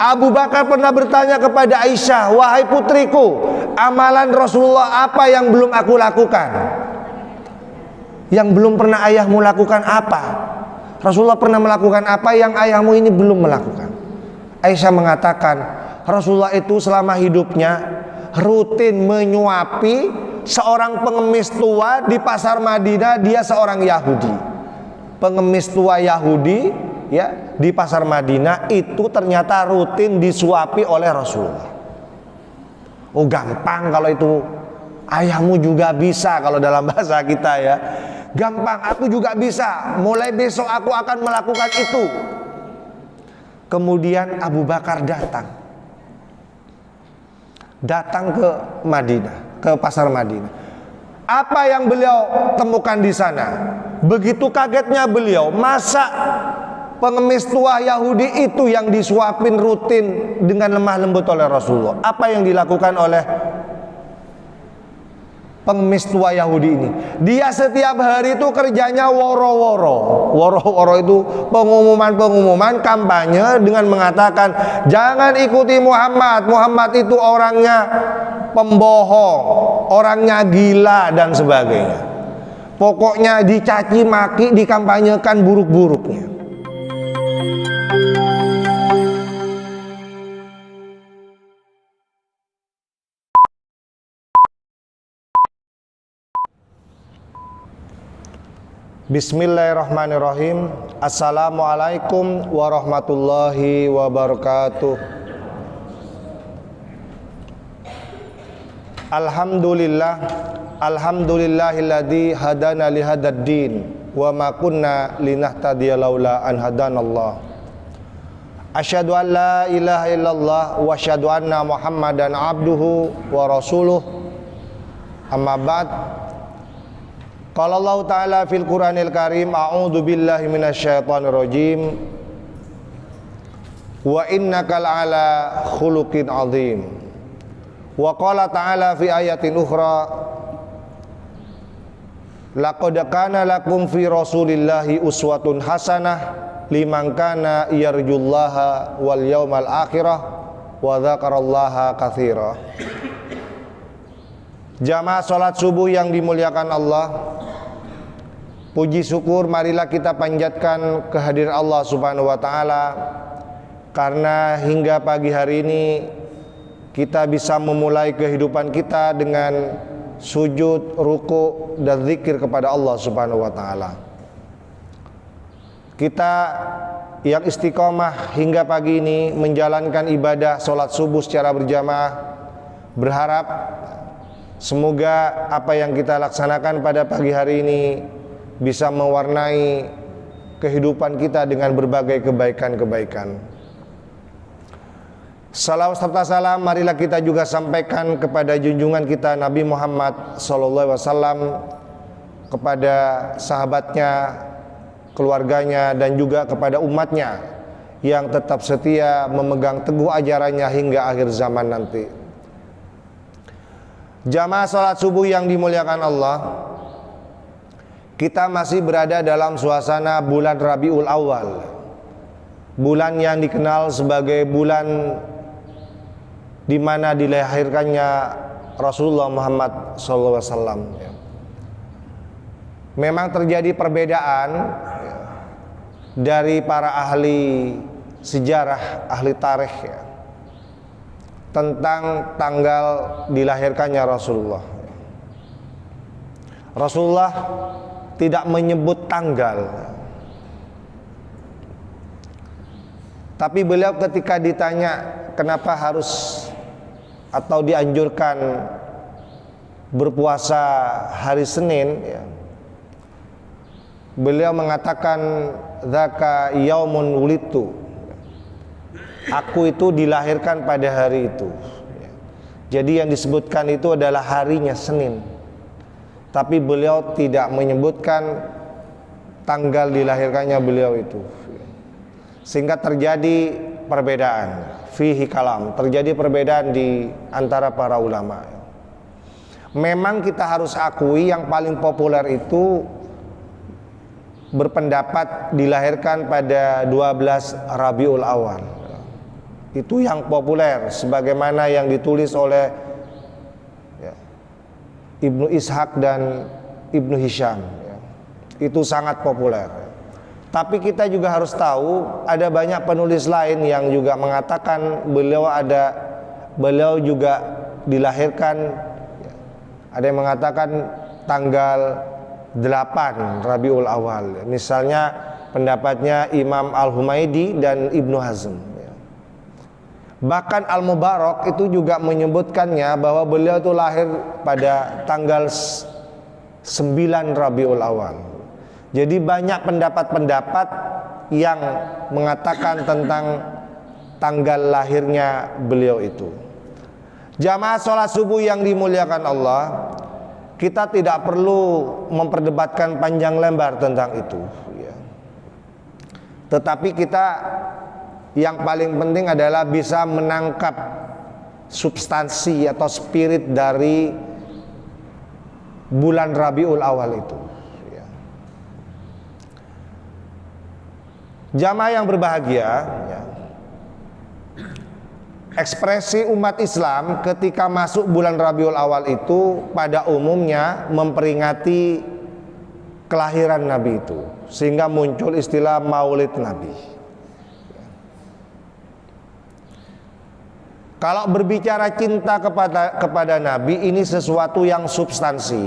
Abu Bakar pernah bertanya kepada Aisyah, wahai putriku, amalan Rasulullah apa yang belum aku lakukan? Yang belum pernah ayahmu lakukan apa? Rasulullah pernah melakukan apa yang ayahmu ini belum melakukan? Aisyah mengatakan, Rasulullah itu selama hidupnya rutin menyuapi seorang pengemis tua di pasar Madinah. Dia seorang Yahudi, pengemis tua Yahudi ya, di pasar Madinah itu ternyata rutin disuapi oleh Rasulullah. Oh gampang kalau itu, ayahmu juga bisa kalau dalam bahasa kita ya. Gampang, aku juga bisa, mulai besok aku akan melakukan itu. Kemudian Abu Bakar datang ke Madinah, ke pasar Madinah. Apa yang beliau temukan di sana? Begitu kagetnya beliau, masa pengemis tua Yahudi itu yang disuapin rutin dengan lemah lembut oleh Rasulullah? Apa yang dilakukan oleh pengemis tua Yahudi ini? Dia setiap hari itu kerjanya woro-woro. Woro-woro itu pengumuman-pengumuman kampanye dengan mengatakan jangan ikuti Muhammad. Muhammad itu orangnya pembohong, orangnya gila dan sebagainya. Pokoknya dicaci maki, dikampanyekan buruk-buruknya. Bismillahirrahmanirrahim. Assalamualaikum warahmatullahi wabarakatuh. Alhamdulillah, alhamdulillahilladzi hadana lihadzal din wa ma kunna linahtadiya laula an hadanallah. Asyhadu an la ilaha illallah wa asyhadu anna Muhammadan abduhu wa rasuluh. Amma ba'd. Qala Allah Ta'ala fil Qur'anil Karim, a'udzu billahi minasyaitonir rajim. Wa innaka la'ala khuluqin 'adzim. Wa qala ta'ala fi ayatin ukhra, laqad kana lakum fi Rasulillahi uswatun hasanah liman kana yarjullaha wal yawmal akhirah wa dzakarallaha katsira. Jamaah salat subuh yang dimuliakan Allah, puji syukur marilah kita panjatkan kehadiran Allah Subhanahu wa taala, karena hingga pagi hari ini kita bisa memulai kehidupan kita dengan sujud, ruku dan zikir kepada Allah Subhanahu wa taala. Kita yang istiqomah hingga pagi ini menjalankan ibadah salat subuh secara berjamaah, berharap semoga apa yang kita laksanakan pada pagi hari ini bisa mewarnai kehidupan kita dengan berbagai kebaikan-kebaikan. Salawat serta salam marilah kita juga sampaikan kepada junjungan kita Nabi Muhammad SAW, kepada sahabatnya, keluarganya dan juga kepada umatnya yang tetap setia memegang teguh ajarannya hingga akhir zaman nanti. Jamaah salat subuh yang dimuliakan Allah, kita masih berada dalam suasana bulan Rabiul Awal, bulan yang dikenal sebagai bulan di mana dilahirkannya Rasulullah Muhammad SAW. Memang terjadi perbedaan dari para ahli sejarah, ahli tarikh tentang tanggal dilahirkannya Rasulullah. Rasulullah tidak menyebut tanggal, tapi beliau ketika ditanya kenapa harus atau dianjurkan berpuasa hari Senin, beliau mengatakan dzaka yaumun wulidtu, aku itu dilahirkan pada hari itu. Jadi yang disebutkan itu adalah harinya Senin, tapi beliau tidak menyebutkan tanggal dilahirkannya beliau itu, sehingga terjadi perbedaan. Fihi kalam, terjadi perbedaan di antara para ulama. Memang kita harus akui yang paling populer itu berpendapat dilahirkan pada 12 Rabiul Awal. Itu yang populer, sebagaimana yang ditulis oleh Ibnu Ishaq dan Ibnu Hisham. Itu sangat populer. Tapi kita juga harus tahu ada banyak penulis lain yang juga mengatakan beliau juga dilahirkan, ada yang mengatakan tanggal 8 Rabiul Awal. Misalnya pendapatnya Imam Al-Humaidi dan Ibnu Hazm. Bahkan Al-Mubarak itu juga menyebutkannya bahwa beliau itu lahir pada tanggal 9 Rabiul Awal. Jadi banyak pendapat-pendapat yang mengatakan tentang tanggal lahirnya beliau itu. Jamaah sholat subuh yang dimuliakan Allah, kita tidak perlu memperdebatkan panjang lebar tentang itu, tetapi kita yang paling penting adalah bisa menangkap substansi atau spirit dari bulan Rabiul Awal itu. Jamaah yang berbahagia, ekspresi umat Islam ketika masuk bulan Rabiul Awal itu pada umumnya memperingati kelahiran Nabi itu, sehingga muncul istilah Maulid Nabi. Kalau berbicara cinta kepada Nabi, ini sesuatu yang substansi.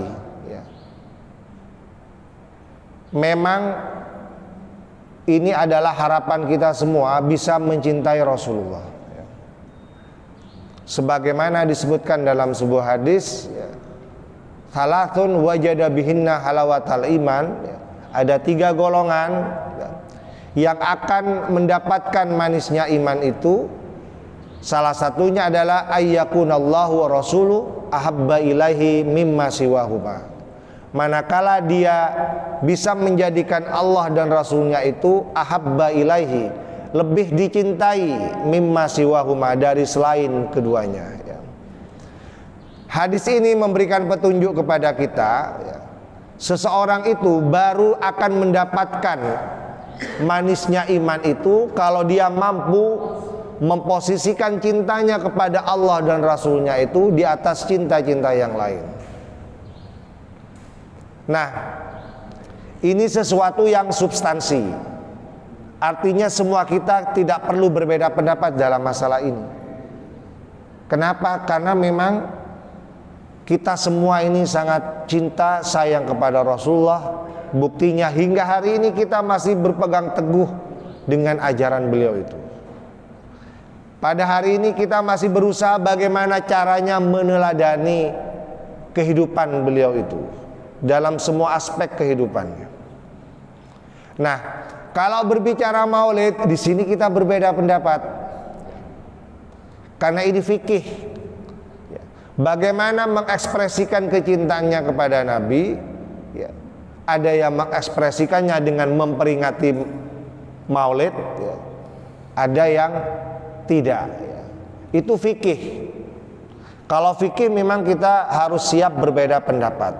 Memang ini adalah harapan kita semua bisa mencintai Rasulullah. Sebagaimana disebutkan dalam sebuah hadis, Thalathun wajada bihinna halawatal iman. Ada 3 golongan yang akan mendapatkan manisnya iman itu. Salah satunya adalah ayyakunallahu wa rasuluhu ahabba ilaihi mimma siwahuma. Manakala dia bisa menjadikan Allah dan Rasulnya itu ahabba ilaihi, lebih dicintai mimma siwahuma, dari selain keduanya. Hadis ini memberikan petunjuk kepada kita, seseorang itu baru akan mendapatkan manisnya iman itu kalau dia mampu memposisikan cintanya kepada Allah dan Rasulnya itu di atas cinta-cinta yang lain. Nah, ini sesuatu yang substansi. Artinya semua kita tidak perlu berbeda pendapat dalam masalah ini. Kenapa? Karena memang kita semua ini sangat cinta, sayang kepada Rasulullah. Buktinya hingga hari ini kita masih berpegang teguh dengan ajaran beliau itu. Pada hari ini kita masih berusaha bagaimana caranya meneladani kehidupan beliau itu dalam semua aspek kehidupannya. Nah, kalau berbicara maulid, di sini kita berbeda pendapat. Karena ini fikih. Bagaimana mengekspresikan kecintaannya kepada Nabi? Ada yang mengekspresikannya dengan memperingati maulid, ada yang tidak. Itu fikih. Kalau fikih memang kita harus siap berbeda pendapat.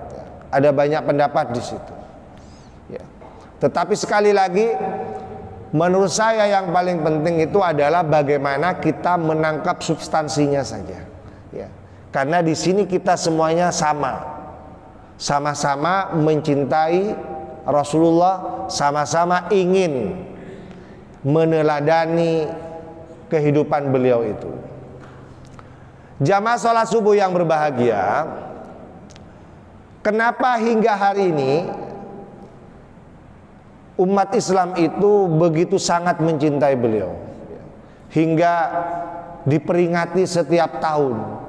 Ada banyak pendapat di situ. Tetapi sekali lagi, menurut saya yang paling penting itu adalah bagaimana kita menangkap substansinya saja. Karena di sini kita semuanya sama-sama mencintai Rasulullah, sama-sama ingin meneladani kehidupan beliau itu. Jamaah sholat subuh yang berbahagia, kenapa hingga hari ini umat Islam itu begitu sangat mencintai beliau, hingga diperingati setiap tahun.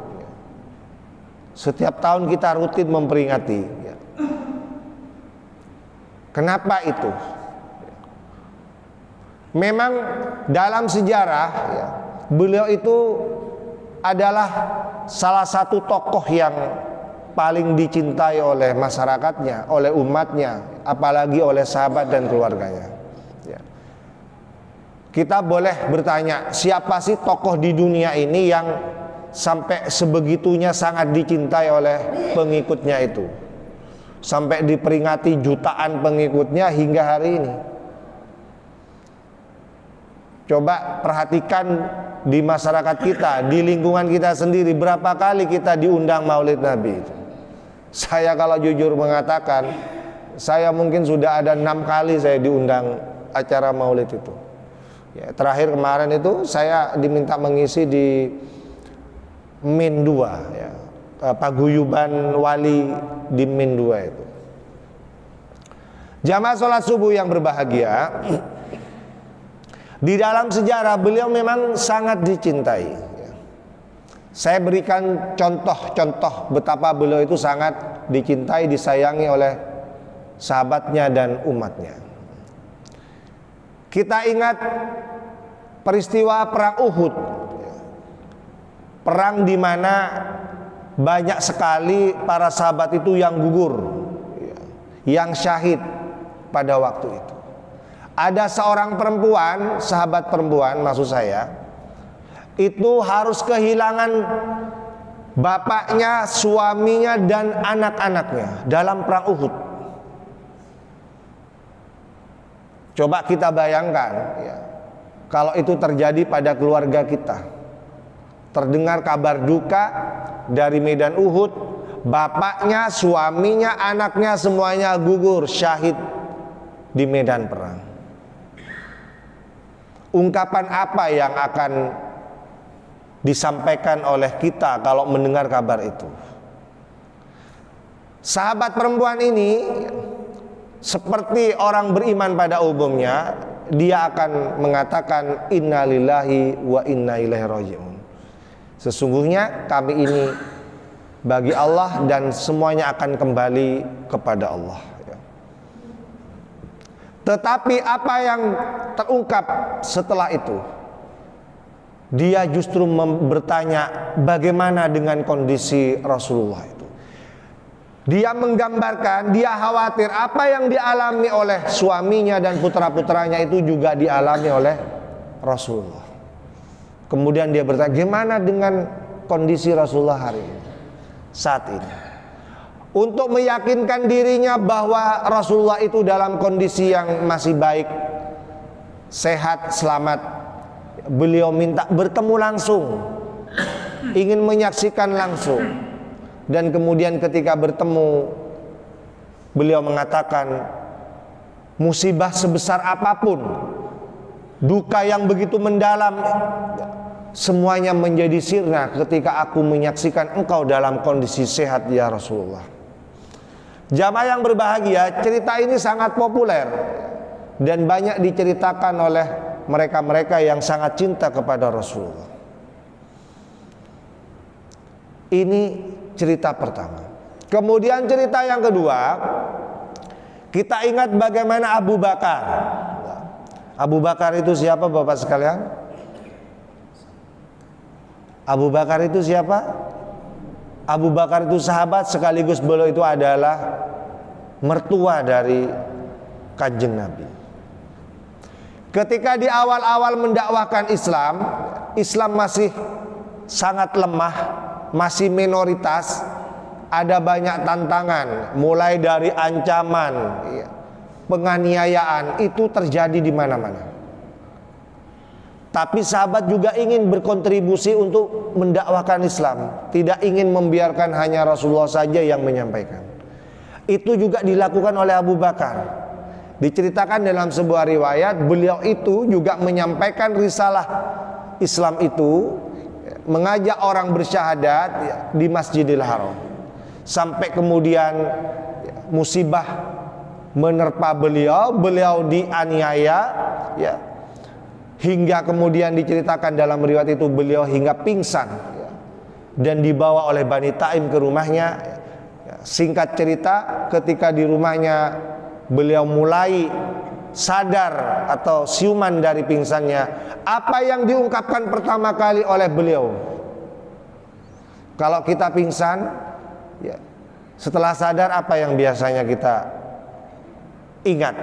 Setiap tahun kita rutin memperingati. Kenapa itu? Memang dalam sejarah beliau itu adalah salah satu tokoh yang paling dicintai oleh masyarakatnya, oleh umatnya, apalagi oleh sahabat dan keluarganya. Kita boleh bertanya, siapa sih tokoh di dunia ini yang sampai sebegitunya sangat dicintai oleh pengikutnya itu, sampai diperingati jutaan pengikutnya hingga hari ini? Coba perhatikan di masyarakat kita, di lingkungan kita sendiri, berapa kali kita diundang maulid Nabi itu? Saya kalau jujur mengatakan, saya mungkin sudah ada 6 kali saya diundang acara maulid itu. Ya, terakhir kemarin itu saya diminta mengisi di Min 2, ya, paguyuban wali di Min 2 itu. Jamaah sholat subuh yang berbahagia, di dalam sejarah beliau memang sangat dicintai. Saya berikan contoh-contoh betapa beliau itu sangat dicintai, disayangi oleh sahabatnya dan umatnya. Kita ingat peristiwa perang Uhud, perang di mana banyak sekali para sahabat itu yang gugur, yang syahid pada waktu itu. Ada seorang perempuan, sahabat perempuan maksud saya, itu harus kehilangan bapaknya, suaminya dan anak-anaknya dalam perang Uhud. Coba kita bayangkan ya, kalau itu terjadi pada keluarga kita, terdengar kabar duka dari medan Uhud, bapaknya, suaminya, anaknya semuanya gugur syahid di medan perang. Ungkapan apa yang akan disampaikan oleh kita kalau mendengar kabar itu? Sahabat perempuan ini seperti orang beriman pada umumnya, dia akan mengatakan innalillahi wa inna ilaihi raji'un. Sesungguhnya kami ini bagi Allah dan semuanya akan kembali kepada Allah. Tetapi apa yang terungkap setelah itu? Dia justru bertanya bagaimana dengan kondisi Rasulullah itu. Dia menggambarkan, dia khawatir apa yang dialami oleh suaminya dan putra-putranya itu juga dialami oleh Rasulullah. Kemudian dia bertanya, gimana dengan kondisi Rasulullah hari ini, saat ini? Untuk meyakinkan dirinya bahwa Rasulullah itu dalam kondisi yang masih baik, sehat, selamat, beliau minta bertemu langsung, ingin menyaksikan langsung. Dan kemudian ketika bertemu, beliau mengatakan, musibah sebesar apapun, duka yang begitu mendalam, semuanya menjadi sirna ketika aku menyaksikan engkau dalam kondisi sehat ya Rasulullah. Jamaah yang berbahagia, cerita ini sangat populer dan banyak diceritakan oleh mereka-mereka yang sangat cinta kepada Rasulullah. Ini cerita pertama. Kemudian cerita yang kedua, kita ingat bagaimana Abu Bakar. Abu Bakar itu siapa Bapak sekalian? Abu Bakar itu siapa? Abu Bakar itu sahabat sekaligus beliau itu adalah mertua dari Kanjeng Nabi. Ketika di awal-awal mendakwahkan Islam, Islam masih sangat lemah, masih minoritas, ada banyak tantangan, mulai dari ancaman, penganiayaan itu terjadi di mana-mana. Tapi sahabat juga ingin berkontribusi untuk mendakwahkan Islam, tidak ingin membiarkan hanya Rasulullah saja yang menyampaikan. Itu juga dilakukan oleh Abu Bakar. Diceritakan dalam sebuah riwayat, beliau itu juga menyampaikan risalah Islam itu, mengajak orang bersyahadat di Masjidil Haram. Sampai kemudian musibah menerpa beliau, beliau dianiaya, ya. Hingga kemudian diceritakan dalam riwayat itu beliau hingga pingsan dan dibawa oleh Bani Taim ke rumahnya. Singkat cerita, ketika di rumahnya beliau mulai sadar atau siuman dari pingsannya, apa yang diungkapkan pertama kali oleh beliau? Kalau kita pingsan, ya, setelah sadar apa yang biasanya kita ingat,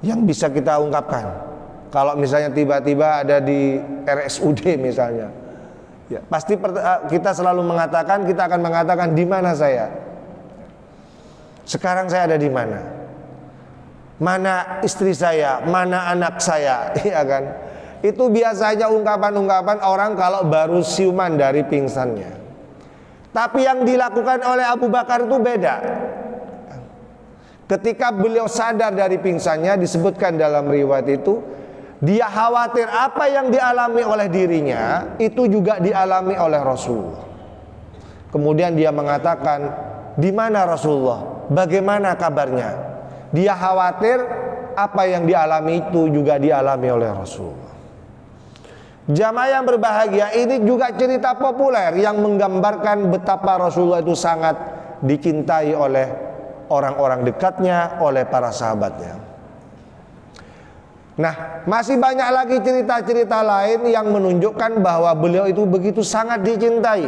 yang bisa kita ungkapkan? Kalau misalnya tiba-tiba ada di RSUD misalnya, ya, pasti kita selalu mengatakan, kita akan mengatakan, di mana saya? Sekarang saya ada di mana? Mana istri saya? Mana anak saya? Iya kan? Itu biasanya ungkapan-ungkapan orang kalau baru siuman dari pingsannya. Tapi yang dilakukan oleh Abu Bakar itu beda. Ketika beliau sadar dari pingsannya, disebutkan dalam riwayat itu, dia khawatir apa yang dialami oleh dirinya itu juga dialami oleh Rasulullah. Kemudian dia mengatakan, di mana Rasulullah? Bagaimana kabarnya? Dia khawatir apa yang dialami itu juga dialami oleh Rasulullah. Jamaah yang berbahagia, ini juga cerita populer yang menggambarkan betapa Rasulullah itu sangat dicintai oleh orang-orang dekatnya, oleh para sahabatnya. Nah, masih banyak lagi cerita-cerita lain yang menunjukkan bahwa beliau itu begitu sangat dicintai,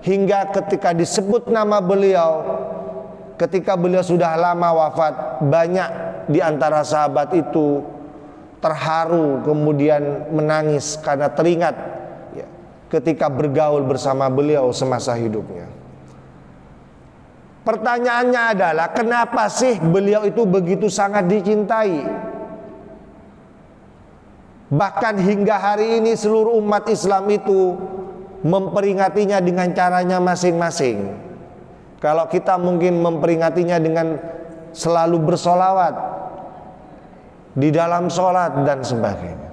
hingga ketika disebut nama beliau, ketika beliau sudah lama wafat, banyak di antara sahabat itu terharu kemudian menangis karena teringat ya, ketika bergaul bersama beliau semasa hidupnya. Pertanyaannya adalah, kenapa sih beliau itu begitu sangat dicintai? Bahkan hingga hari ini seluruh umat Islam itu memperingatinya dengan caranya masing-masing. Kalau kita mungkin memperingatinya dengan selalu bersolawat di dalam sholat dan sebagainya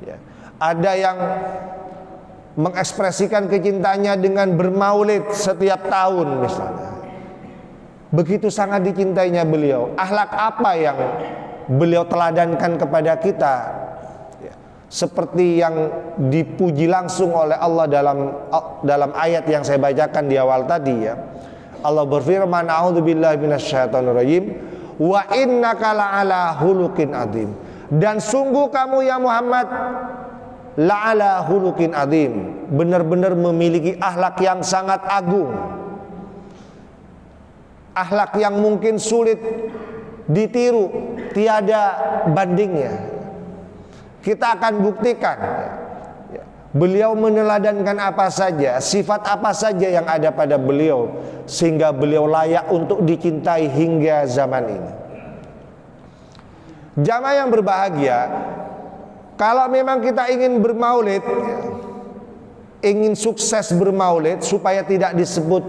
ya. Ada yang mengekspresikan kecintanya dengan bermaulid setiap tahun misalnya. Begitu sangat dicintainya beliau. Akhlak apa yang beliau teladankan kepada kita ya. Seperti yang dipuji langsung oleh Allah dalam ayat yang saya bacakan di awal tadi ya. Allah berfirman, a'udzubillahi minasyaitonirrajim, wa innaka la'ala hulukin adzim, dan sungguh kamu ya Muhammad la'ala hulukin adzim, benar-benar memiliki akhlak yang sangat agung, akhlak yang mungkin sulit ditiru, tiada bandingnya. Kita akan buktikan beliau meneladankan apa saja, sifat apa saja yang ada pada beliau, sehingga beliau layak untuk dicintai hingga zaman ini. Jamaah yang berbahagia, kalau memang kita ingin bermaulid, ingin sukses bermaulid, supaya tidak disebut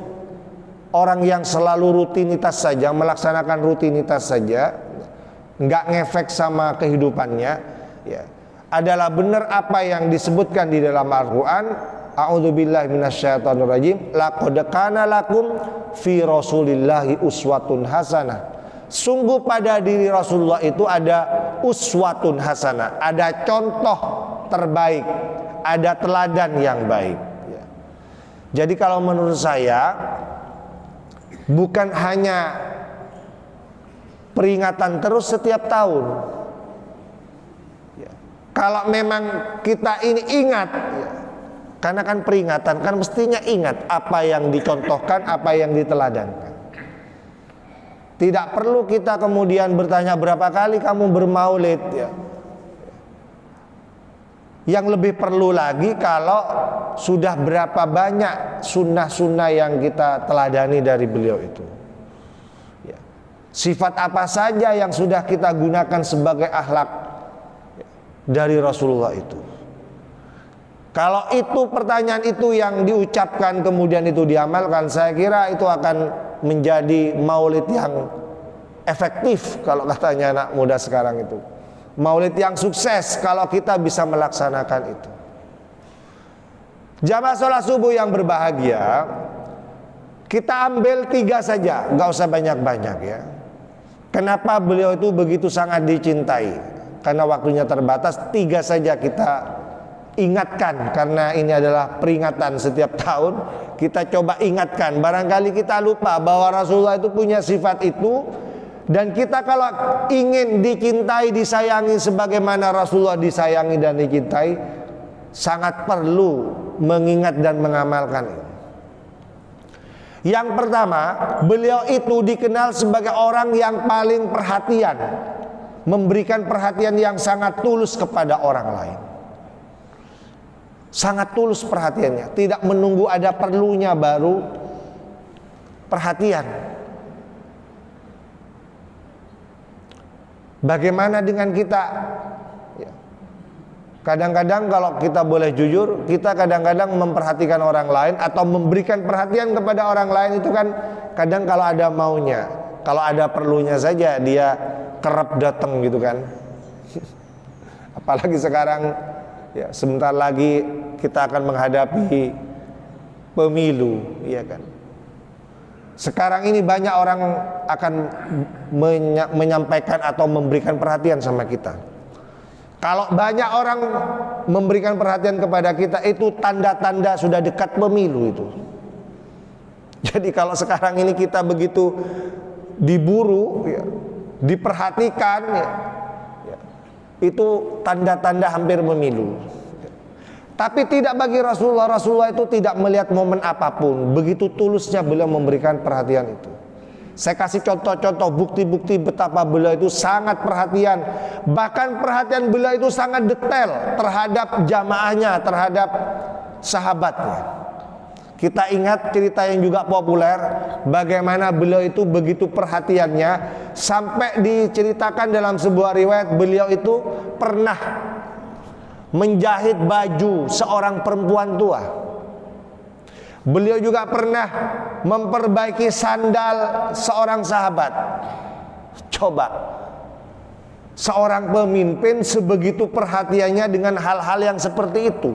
orang yang selalu rutinitas saja, melaksanakan rutinitas saja, nggak ngefek sama kehidupannya ya, adalah benar apa yang disebutkan di dalam Al-Quran, a'udzubillahi minasyaitonirrajim, laqad kana lakum fi rasulillahi uswatun hasanah. Sungguh pada diri Rasulullah itu ada uswatun hasanah, ada contoh terbaik, ada teladan yang baik ya. Jadi kalau menurut saya, bukan hanya peringatan terus setiap tahun. Kalau memang kita ini ingat ya, karena kan peringatan kan mestinya ingat apa yang dicontohkan, apa yang diteladankan. Tidak perlu kita kemudian bertanya berapa kali kamu bermaulid ya. Yang lebih perlu lagi kalau sudah berapa banyak sunnah-sunnah yang kita teladani dari beliau itu ya. Sifat apa saja yang sudah kita gunakan sebagai akhlak dari Rasulullah itu. Kalau itu pertanyaan itu yang diucapkan kemudian itu diamalkan, saya kira itu akan menjadi maulid yang efektif kalau katanya anak muda sekarang itu. Maulid yang sukses kalau kita bisa melaksanakan itu. Jamaah sholat subuh yang berbahagia, kita ambil 3 saja, nggak usah banyak-banyak ya. Kenapa beliau itu begitu sangat dicintai? Karena waktunya terbatas, 3 saja kita ingatkan, karena ini adalah peringatan setiap tahun. Kita coba ingatkan, barangkali kita lupa bahwa Rasulullah itu punya sifat itu, dan kita kalau ingin dicintai, disayangi sebagaimana Rasulullah disayangi dan dicintai, sangat perlu mengingat dan mengamalkan ini. Yang pertama, beliau itu dikenal sebagai orang yang paling perhatian, memberikan perhatian yang sangat tulus kepada orang lain. Sangat tulus perhatiannya, tidak menunggu ada perlunya baru perhatian. Bagaimana dengan kita? Kadang-kadang kalau kita boleh jujur, kita kadang-kadang memperhatikan orang lain atau memberikan perhatian kepada orang lain itu kan kadang kalau ada maunya, kalau ada perlunya saja dia kerap datang gitu kan. Apalagi sekarang ya, sebentar lagi kita akan menghadapi pemilu, ya kan. Sekarang ini banyak orang akan menyampaikan atau memberikan perhatian sama kita. Kalau banyak orang memberikan perhatian kepada kita, itu tanda-tanda sudah dekat pemilu itu. Jadi kalau sekarang ini kita begitu diburu, ya, diperhatikan, ya, itu tanda-tanda hampir pemilu. Tapi tidak bagi Rasulullah. Rasulullah itu tidak melihat momen apapun. Begitu tulusnya beliau memberikan perhatian itu. Saya kasih contoh-contoh bukti-bukti betapa beliau itu sangat perhatian. Bahkan perhatian beliau itu sangat detail terhadap jamaahnya, terhadap sahabatnya. Kita ingat cerita yang juga populer, bagaimana beliau itu begitu perhatiannya, sampai diceritakan dalam sebuah riwayat beliau itu pernah menjahit baju seorang perempuan tua. Beliau juga pernah memperbaiki sandal seorang sahabat. Coba, seorang pemimpin sebegitu perhatiannya dengan hal-hal yang seperti itu.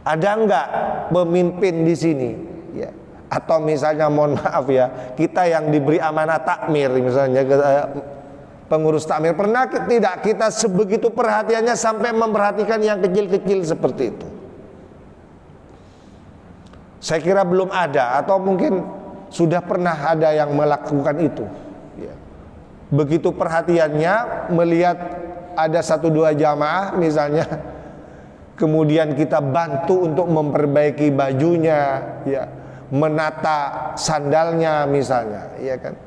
Ada enggak pemimpin di sini? Ya. Atau misalnya, mohon maaf ya, kita yang diberi amanah takmir, misalnya pengurus takmir, pernah tidak kita sebegitu perhatiannya sampai memperhatikan yang kecil-kecil seperti itu? Saya kira belum ada, atau mungkin sudah pernah ada yang melakukan itu. Ya. Begitu perhatiannya melihat ada 1-2 jamaah misalnya, kemudian kita bantu untuk memperbaiki bajunya, ya, menata sandalnya misalnya, ya kan?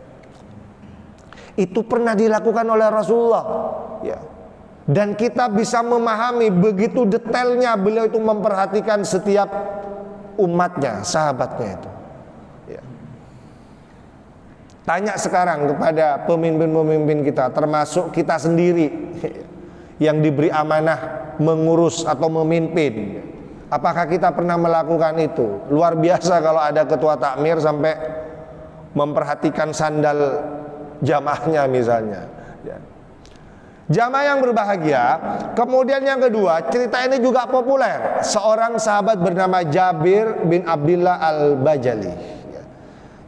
Itu pernah dilakukan oleh Rasulullah, ya. Dan kita bisa memahami begitu detailnya beliau itu memperhatikan setiap umatnya, sahabatnya itu. Ya. Tanya sekarang kepada pemimpin-pemimpin kita, termasuk kita sendiri yang diberi amanah mengurus atau memimpin, apakah kita pernah melakukan itu? Luar biasa kalau ada ketua takmir sampai memperhatikan sandal jamaahnya misalnya, ya. Jamaah yang berbahagia. Kemudian yang kedua, cerita ini juga populer. Seorang sahabat bernama Jabir bin Abdullah Al-Bajali, ya.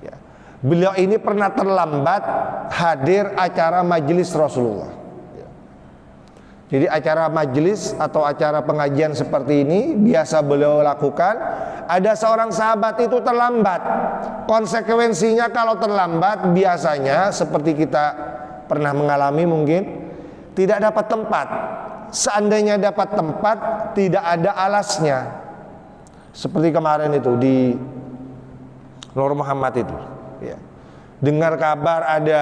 Ya. Beliau ini pernah terlambat hadir acara majelis Rasulullah, ya. Jadi acara majelis atau acara pengajian seperti ini biasa beliau lakukan. Ada seorang sahabat itu terlambat. Konsekuensinya kalau terlambat biasanya seperti kita pernah mengalami mungkin, tidak dapat tempat. Seandainya dapat tempat, tidak ada alasnya. Seperti kemarin itu di Nur Muhammad itu, ya. Dengar kabar ada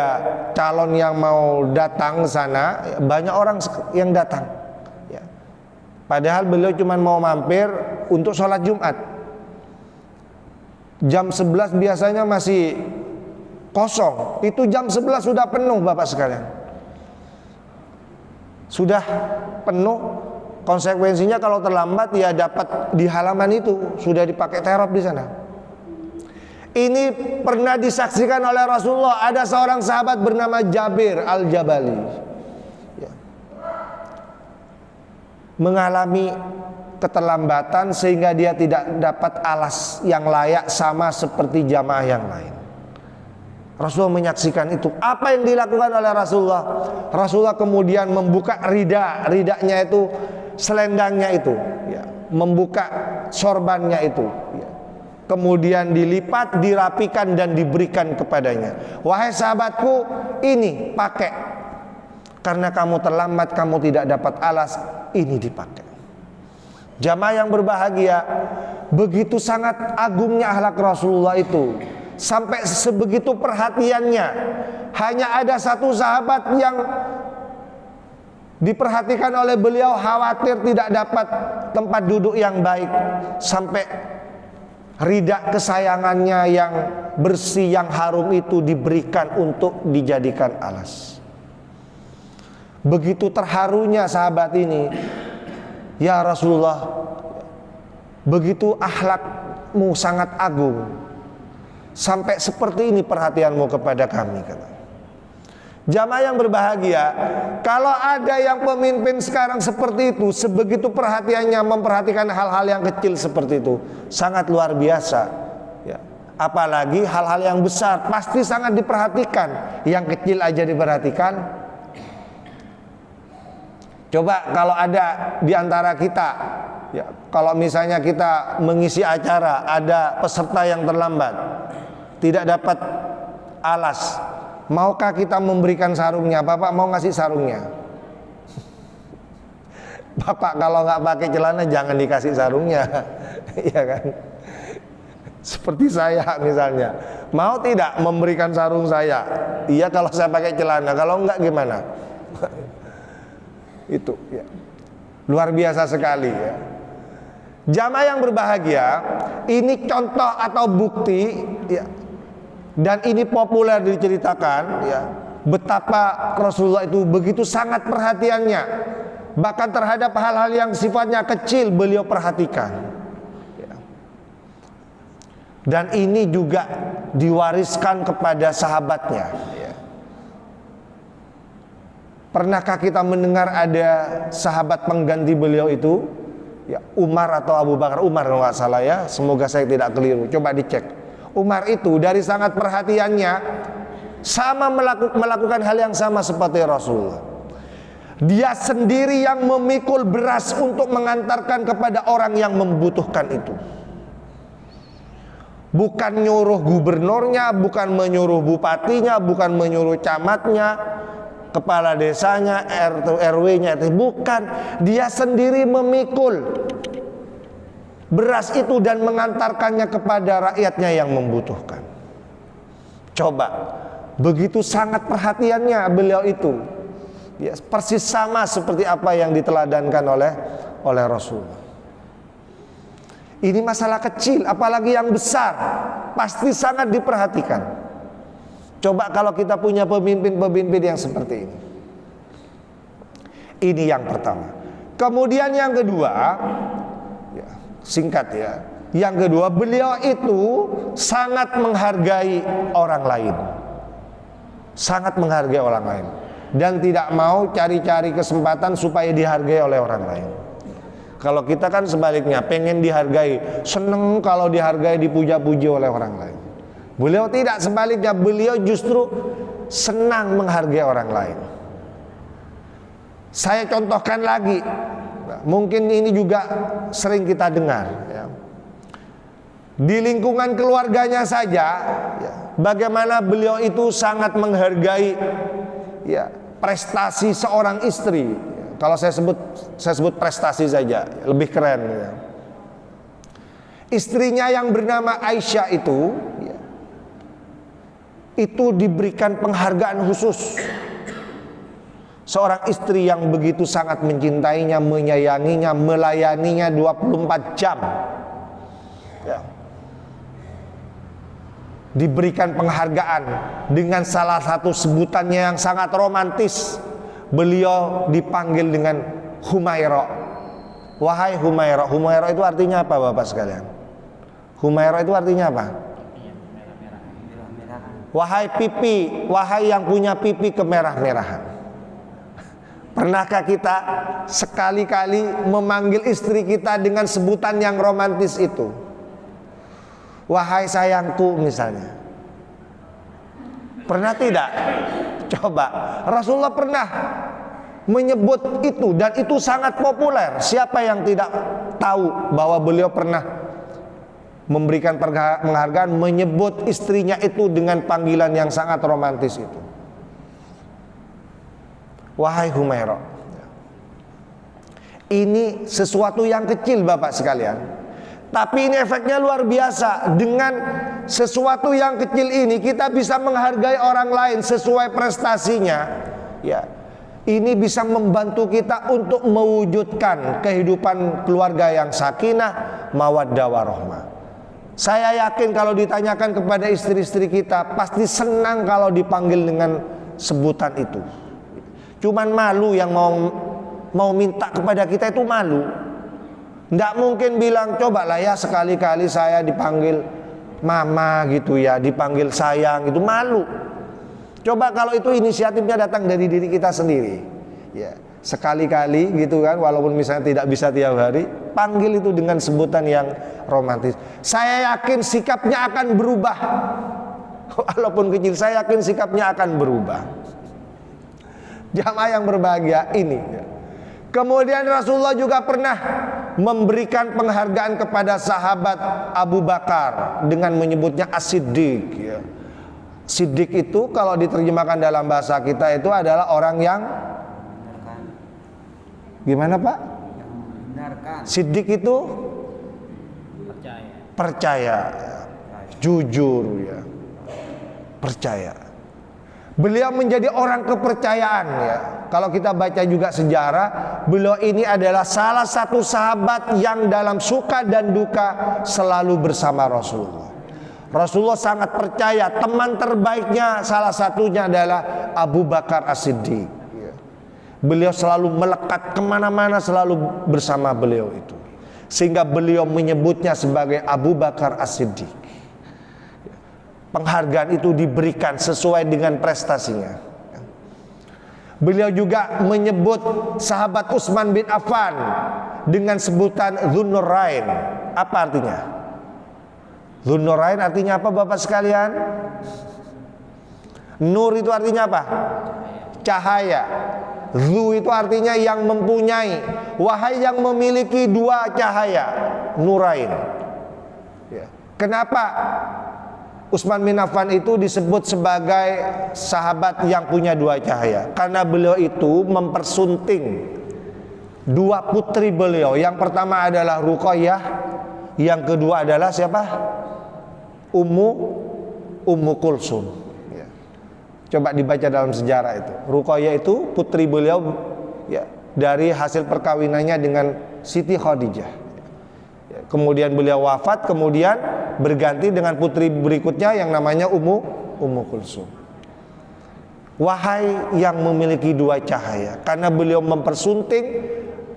calon yang mau datang ke sana, banyak orang yang datang, ya. Padahal beliau cuma mau mampir untuk sholat Jumat. Jam 11 biasanya masih kosong. Itu jam 11 sudah penuh, Bapak sekalian. Sudah penuh. Konsekuensinya kalau terlambat ya dapat di halaman itu sudah dipakai terop di sana. Ini pernah disaksikan oleh Rasulullah. Ada seorang sahabat bernama Jabir Al-Jabali, ya, mengalami keterlambatan sehingga dia tidak dapat alas yang layak sama seperti jamaah yang lain. Rasulullah menyaksikan itu. Apa yang dilakukan oleh Rasulullah? Rasulullah kemudian membuka ridanya itu, selendangnya itu, ya, membuka sorbannya itu, ya. Kemudian dilipat, dirapikan dan diberikan kepadanya. Wahai sahabatku, ini pakai. Karena kamu terlambat, kamu tidak dapat alas, ini dipakai. Jamaah yang berbahagia, begitu sangat agungnya akhlak Rasulullah itu. Sampai sebegitu perhatiannya. Hanya ada satu sahabat yang diperhatikan oleh beliau, khawatir tidak dapat tempat duduk yang baik, sampai rida kesayangannya yang bersih, yang harum itu diberikan untuk dijadikan alas. Begitu terharunya sahabat ini, "Ya Rasulullah, begitu akhlakmu sangat agung, sampai seperti ini perhatianmu kepada kami," kata. Jamaah yang berbahagia, kalau ada yang pemimpin sekarang seperti itu, sebegitu perhatiannya memperhatikan hal-hal yang kecil seperti itu, sangat luar biasa ya. Apalagi hal-hal yang besar pasti sangat diperhatikan, yang kecil aja diperhatikan. Coba kalau ada di antara kita ya, kalau misalnya kita mengisi acara, ada peserta yang terlambat, tidak dapat alas, maukah kita memberikan sarungnya? Bapak mau ngasih sarungnya? Bapak kalau nggak pakai celana jangan dikasih sarungnya, ya kan? Seperti saya misalnya, mau tidak memberikan sarung saya? Iya kalau saya pakai celana, kalau enggak gimana? Itu ya. Luar biasa sekali ya. Jamaah yang berbahagia, ini contoh atau bukti ya. Dan ini populer diceritakan ya, betapa Rasulullah itu begitu sangat perhatiannya, bahkan terhadap hal-hal yang sifatnya kecil beliau perhatikan ya. Dan ini juga diwariskan kepada sahabatnya ya. Pernahkah kita mendengar ada sahabat pengganti beliau itu ya, Umar atau Abu Bakar? Umar kalau nggak salah ya, semoga saya tidak keliru, coba dicek. Umar itu dari sangat perhatiannya sama melakukan hal yang sama seperti Rasulullah. Dia sendiri yang memikul beras untuk mengantarkan kepada orang yang membutuhkan itu. Bukan nyuruh gubernurnya, bukan menyuruh bupatinya, bukan menyuruh camatnya, kepala desanya, RW-nya, bukan. Dia sendiri memikul beras itu dan mengantarkannya kepada rakyatnya yang membutuhkan. Coba, begitu sangat perhatiannya beliau itu ya, persis sama seperti apa yang diteladankan oleh Rasulullah. Ini masalah kecil, apalagi yang besar pasti sangat diperhatikan. Coba kalau kita punya pemimpin-pemimpin yang seperti ini. Ini yang pertama. Kemudian yang kedua, singkat ya. Yang kedua, beliau itu sangat menghargai orang lain. Sangat menghargai orang lain. Dan tidak mau cari-cari kesempatan supaya dihargai oleh orang lain. Kalau kita kan sebaliknya, pengen dihargai, seneng kalau dihargai, dipuja-puji oleh orang lain. Beliau tidak, sebaliknya, beliau justru senang menghargai orang lain. Saya contohkan lagi. Mungkin ini juga sering kita dengar ya. Di lingkungan keluarganya saja ya, bagaimana beliau itu sangat menghargai ya, prestasi seorang istri ya. Kalau saya sebut prestasi saja, lebih keren ya. Istrinya yang bernama Aisyah itu ya, itu diberikan penghargaan khusus. Seorang istri yang begitu sangat mencintainya, menyayanginya, melayaninya 24 jam ya. Diberikan penghargaan dengan salah satu sebutannya yang sangat romantis. Beliau dipanggil dengan Humaira. Wahai Humaira. Humaira itu artinya apa Bapak sekalian? Humaira itu artinya apa? Wahai pipi, wahai yang punya pipi kemerah-merahan. Pernahkah kita sekali-kali memanggil istri kita dengan sebutan yang romantis itu? Wahai sayangku misalnya. Pernah tidak? Coba, Rasulullah pernah menyebut itu, dan itu sangat populer. Siapa yang tidak tahu bahwa beliau pernah memberikan penghargaan, menyebut istrinya itu dengan panggilan yang sangat romantis itu. Wahai Humaira. Ini sesuatu yang kecil Bapak sekalian, tapi ini efeknya luar biasa. Dengan sesuatu yang kecil ini kita bisa menghargai orang lain sesuai prestasinya ya. Ini bisa membantu kita untuk mewujudkan kehidupan keluarga yang sakinah, mawaddah warahmah. Saya yakin kalau ditanyakan kepada istri-istri kita, pasti senang kalau dipanggil dengan sebutan itu. Cuman malu, yang mau minta kepada kita itu malu. Nggak mungkin bilang, cobalah ya sekali-kali saya dipanggil mama gitu ya, dipanggil sayang gitu, malu. Coba kalau itu inisiatifnya datang dari diri kita sendiri, ya sekali-kali gitu kan, walaupun misalnya tidak bisa tiap hari, panggil itu dengan sebutan yang romantis. Saya yakin sikapnya akan berubah. Walaupun kecil, saya yakin sikapnya akan berubah. Jamaah yang berbahagia ini. Kemudian Rasulullah juga pernah memberikan penghargaan kepada sahabat Abu Bakar dengan menyebutnya As-Siddiq, ya. Siddiq itu kalau diterjemahkan dalam bahasa kita itu adalah orang yang gimana Pak? Yang membenarkan. Siddiq itu percaya, jujur ya, percaya. Beliau menjadi orang kepercayaan ya. Kalau kita baca juga sejarah, beliau ini adalah salah satu sahabat yang dalam suka dan duka selalu bersama Rasulullah. Rasulullah sangat percaya, teman terbaiknya salah satunya adalah Abu Bakar As-Siddiq. Beliau selalu melekat kemana-mana, selalu bersama beliau itu. Sehingga beliau menyebutnya sebagai Abu Bakar As-Siddiq. Penghargaan itu diberikan sesuai dengan prestasinya. Beliau juga menyebut sahabat Utsman bin Affan dengan sebutan Dzunnurain. Apa artinya? Dzunnurain artinya apa Bapak sekalian? Nur itu artinya apa? Cahaya. Zu itu artinya yang mempunyai. Wahai yang memiliki dua cahaya, Nurain. Ya. Kenapa Utsman bin Affan itu disebut sebagai sahabat yang punya dua cahaya? Karena beliau itu mempersunting dua putri beliau. Yang pertama adalah Ruqayyah, yang kedua adalah siapa? Ummu Kulsum. Ya. Coba dibaca dalam sejarah itu. Ruqayyah itu putri beliau ya, dari hasil perkawinannya dengan Siti Khadijah. Kemudian beliau wafat, kemudian berganti dengan putri berikutnya yang namanya Ummu Kulsum. Wahai yang memiliki dua cahaya, karena beliau mempersunting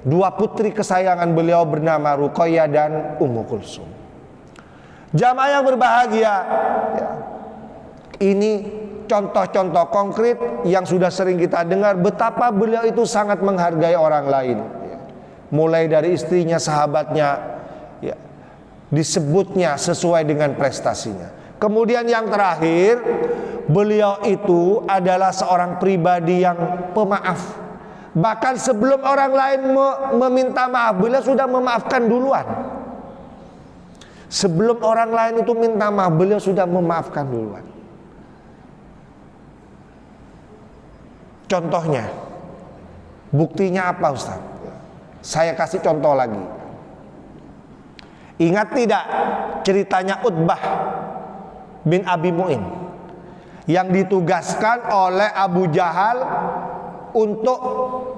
dua putri kesayangan beliau bernama Ruqayyah dan Ummu Kulsum. Jamaah yang berbahagia ya, ini contoh-contoh konkret yang sudah sering kita dengar betapa beliau itu sangat menghargai orang lain ya. Mulai dari istrinya, sahabatnya ya, disebutnya sesuai dengan prestasinya. Kemudian yang terakhir, beliau itu adalah seorang pribadi yang pemaaf. Bahkan sebelum orang lain meminta maaf, beliau sudah memaafkan duluan. Sebelum orang lain itu minta maaf, beliau sudah memaafkan duluan. Contohnya, buktinya apa Ustaz? Saya kasih contoh lagi. Ingat tidak ceritanya Utbah bin Abi Mu'in yang ditugaskan oleh Abu Jahal untuk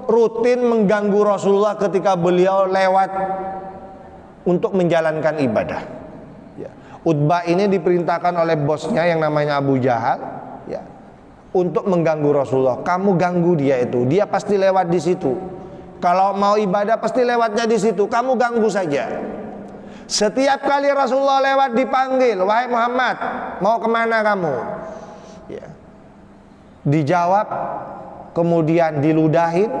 rutin mengganggu Rasulullah ketika beliau lewat untuk menjalankan ibadah ya. Utbah ini diperintahkan oleh bosnya yang namanya Abu Jahal ya, untuk mengganggu Rasulullah. Kamu ganggu dia itu, dia pasti lewat di situ. Kalau mau ibadah pasti lewatnya di situ, kamu ganggu saja. Setiap kali Rasulullah lewat dipanggil, wahai Muhammad, mau kemana kamu? Ya. Dijawab, kemudian diludahin,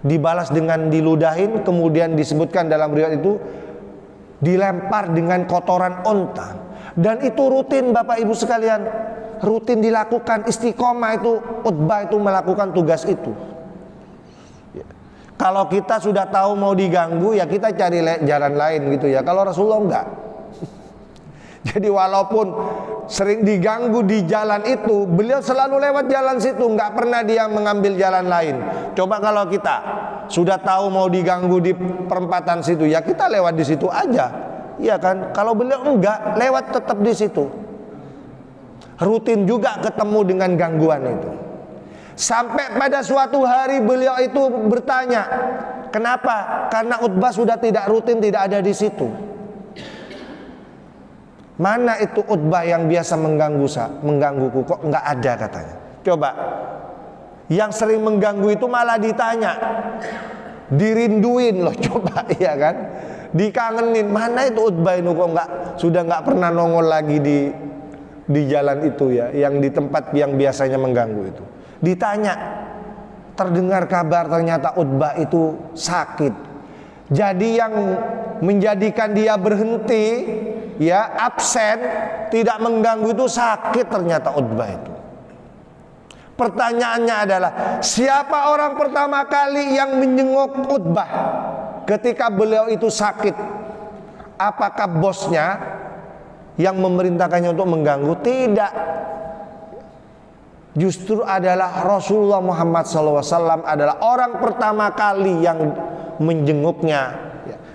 dibalas dengan diludahin, kemudian disebutkan dalam riwayat itu dilempar dengan kotoran onta. Dan itu rutin Bapak Ibu sekalian, rutin dilakukan, istiqomah itu Utbah itu melakukan tugas itu. Kalau kita sudah tahu mau diganggu, ya kita cari jalan lain gitu ya. Kalau Rasulullah enggak. Jadi walaupun sering diganggu di jalan itu, beliau selalu lewat jalan situ, enggak pernah dia mengambil jalan lain. Coba kalau kita sudah tahu mau diganggu di perempatan situ, ya kita lewat di situ aja. Iya kan? Kalau beliau enggak, lewat tetap di situ. Rutin juga ketemu dengan gangguan itu. Sampai pada suatu hari beliau itu bertanya, kenapa? Karena Utbah sudah tidak rutin, tidak ada di situ. Mana itu Utbah yang biasa menggangguku? Kok nggak ada katanya. Coba, yang sering mengganggu itu malah ditanya, dirinduin loh, coba ya kan, dikangenin. Mana itu Utbah itu kok sudah nggak pernah nongol lagi di jalan itu ya, yang di tempat yang biasanya mengganggu itu. Ditanya, terdengar kabar ternyata Utbah itu sakit. Jadi yang menjadikan dia berhenti ya, absen, tidak mengganggu itu sakit ternyata Utbah itu. Pertanyaannya adalah, siapa orang pertama kali yang menjenguk Utbah ketika beliau itu sakit? Apakah bosnya yang memerintahkannya untuk mengganggu? Tidak. Justru adalah Rasulullah Muhammad SAW adalah orang pertama kali yang menjenguknya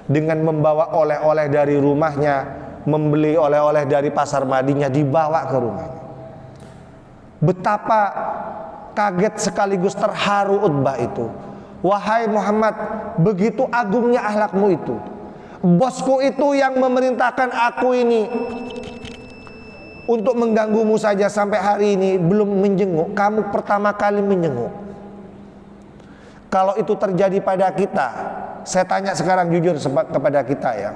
dengan membawa oleh-oleh dari rumahnya, membeli oleh-oleh dari pasar Madinah, dibawa ke rumahnya. Betapa kaget sekaligus terharu Utbah itu. Wahai Muhammad, begitu agungnya akhlakmu itu. Bosku itu yang memerintahkan aku ini untuk mengganggumu saja sampai hari ini belum menjenguk. Kamu pertama kali menjenguk. Kalau itu terjadi pada kita, saya tanya sekarang jujur kepada kita ya.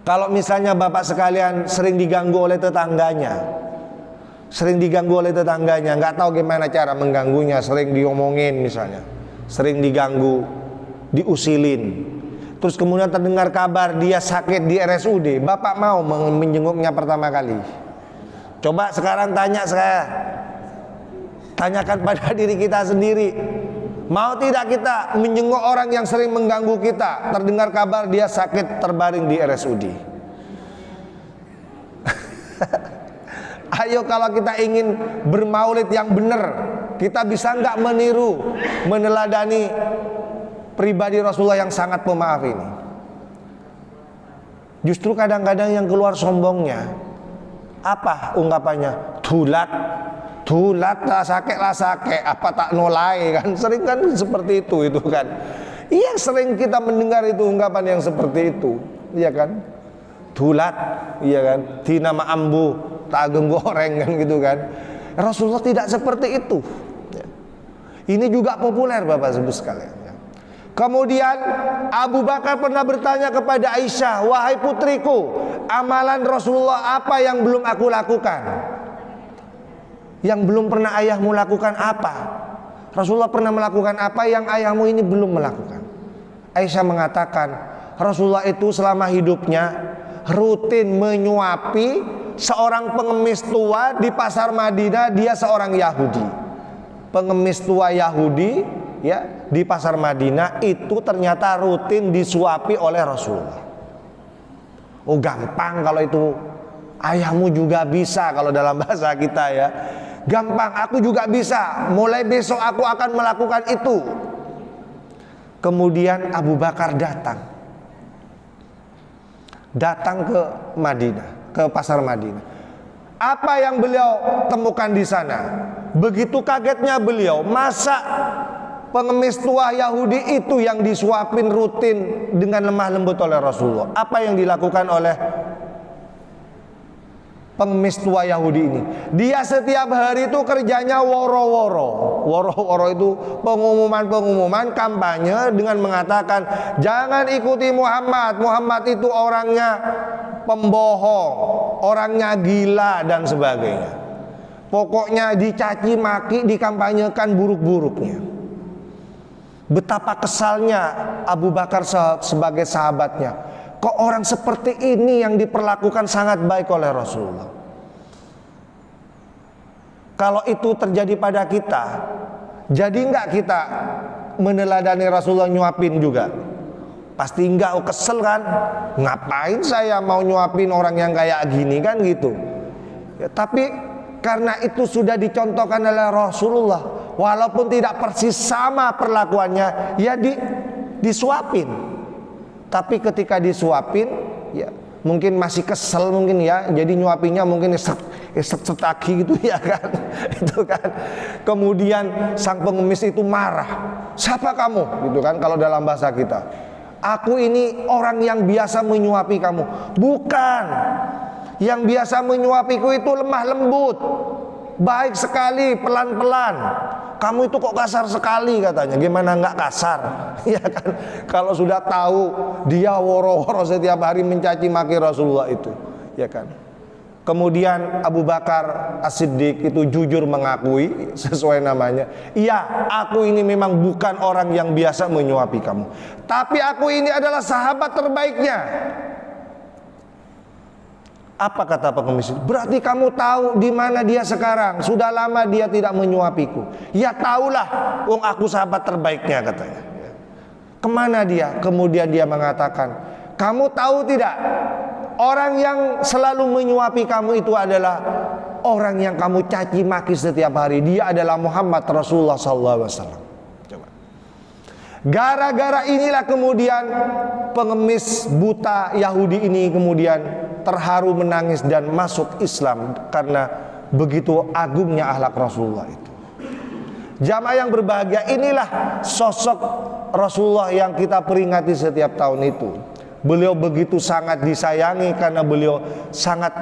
Kalau misalnya bapak sekalian sering diganggu oleh tetangganya, nggak tahu gimana cara mengganggunya, sering diomongin misalnya, sering diganggu, diusilin, terus kemudian terdengar kabar dia sakit di RSUD, bapak mau menjenguknya pertama kali? Coba sekarang tanyakan pada diri kita sendiri, mau tidak kita menjenguk orang yang sering mengganggu kita, terdengar kabar dia sakit terbaring di RSUD? Ayo, kalau kita ingin bermaulid yang benar, kita bisa nggak meniru, meneladani pribadi Rasulullah yang sangat pemaaf ini? Justru kadang-kadang yang keluar sombongnya, apa ungkapannya? Dulat lah sake, apa tak nolai kan? Sering kan seperti itu kan? Iya, sering kita mendengar itu ungkapan yang seperti itu, iya kan? Dulat, iya kan? Dinama ambu, tak goreng kan gitu kan? Rasulullah tidak seperti itu. Ini juga populer Bapak Ibu sekalian. Kemudian Abu Bakar pernah bertanya kepada Aisyah, wahai putriku, amalan Rasulullah apa yang belum aku lakukan? Yang belum pernah ayahmu lakukan apa? Rasulullah pernah melakukan apa yang ayahmu ini belum melakukan? Aisyah mengatakan, Rasulullah itu selama hidupnya rutin menyuapi seorang pengemis tua di pasar Madinah. Dia seorang Yahudi, pengemis tua Yahudi ya, di pasar Madinah itu ternyata rutin disuapi oleh Rasulullah. Oh, gampang kalau itu, ayahmu juga bisa, kalau dalam bahasa kita ya, gampang, aku juga bisa, mulai besok aku akan melakukan itu. Kemudian Abu Bakar datang ke Madinah, ke pasar Madinah. Apa yang beliau temukan di sana? Begitu kagetnya beliau, masa pengemis tua Yahudi itu yang disuapin rutin dengan lemah lembut oleh Rasulullah? Apa yang dilakukan oleh pengemis tua Yahudi ini? Dia setiap hari itu kerjanya woro-woro. Woro-woro itu pengumuman kampanye dengan mengatakan, jangan ikuti Muhammad. Muhammad itu orangnya pembohong, orangnya gila dan sebagainya. Pokoknya dicaci maki, dikampanyekan buruk-buruknya. Betapa kesalnya Abu Bakar sebagai sahabatnya. Kok orang seperti ini yang diperlakukan sangat baik oleh Rasulullah? Kalau itu terjadi pada kita, jadi enggak kita meneladani Rasulullah nyuapin juga? Pasti enggak. Oh, kesel kan? Ngapain saya mau nyuapin orang yang kayak gini kan gitu ya? Tapi karena itu sudah dicontohkan oleh Rasulullah, walaupun tidak persis sama perlakuannya, ya disuapin. Tapi ketika disuapin, ya mungkin masih kesel mungkin ya, jadi nyuapinya mungkin setaki gitu ya kan, itu kan. Kemudian sang pengemis itu marah, siapa kamu? Gitu kan kalau dalam bahasa kita. Aku ini orang yang biasa menyuapi kamu. Bukan, yang biasa menyuapiku itu lemah lembut, baik sekali, pelan-pelan. kamu itu kok kasar sekali katanya. Gimana nggak kasar? Ya kan, kalau sudah tahu dia woro-woro setiap hari mencaci maki Rasulullah itu, ya kan. Kemudian Abu Bakar As-Siddiq itu jujur mengakui sesuai namanya, iya, aku ini memang bukan orang yang biasa menyuapi kamu, tapi aku ini adalah sahabat terbaiknya. Apa kata pengemis itu? Berarti kamu tahu di mana dia sekarang? Sudah lama dia tidak menyuapiku. Ya tahulah, wong aku sahabat terbaiknya katanya. Kemana dia? Kemudian dia mengatakan, kamu tahu tidak? Orang yang selalu menyuapi kamu itu adalah orang yang kamu caci maki setiap hari. Dia adalah Muhammad Rasulullah SAW. Coba. Gara-gara inilah kemudian pengemis buta Yahudi ini kemudian terharu menangis dan masuk Islam karena begitu agungnya akhlak Rasulullah itu. Jamaah yang berbahagia, inilah sosok Rasulullah yang kita peringati setiap tahun itu. Beliau begitu sangat disayangi karena beliau sangat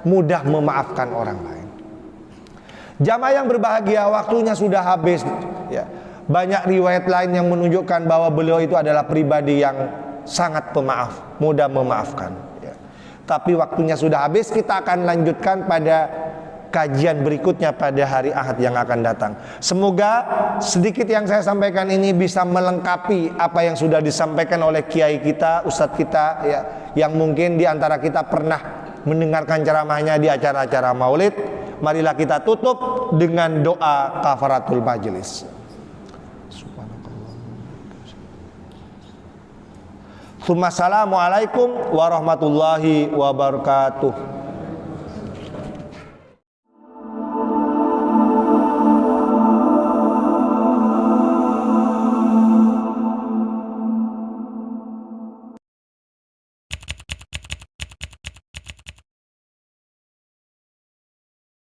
mudah memaafkan orang lain. Jamaah yang berbahagia, waktunya sudah habis ya. Banyak riwayat lain yang menunjukkan bahwa beliau itu adalah pribadi yang sangat pemaaf, mudah memaafkan ya. Tapi waktunya sudah habis, kita akan lanjutkan pada kajian berikutnya pada hari Ahad yang akan datang. Semoga sedikit yang saya sampaikan ini bisa melengkapi apa yang sudah disampaikan oleh kiai kita, ustadz kita ya, yang mungkin di antara kita pernah mendengarkan ceramahnya di acara-acara Maulid. Marilah kita tutup dengan doa kafaratul majelis. Assalamualaikum warahmatullahi wabarakatuh.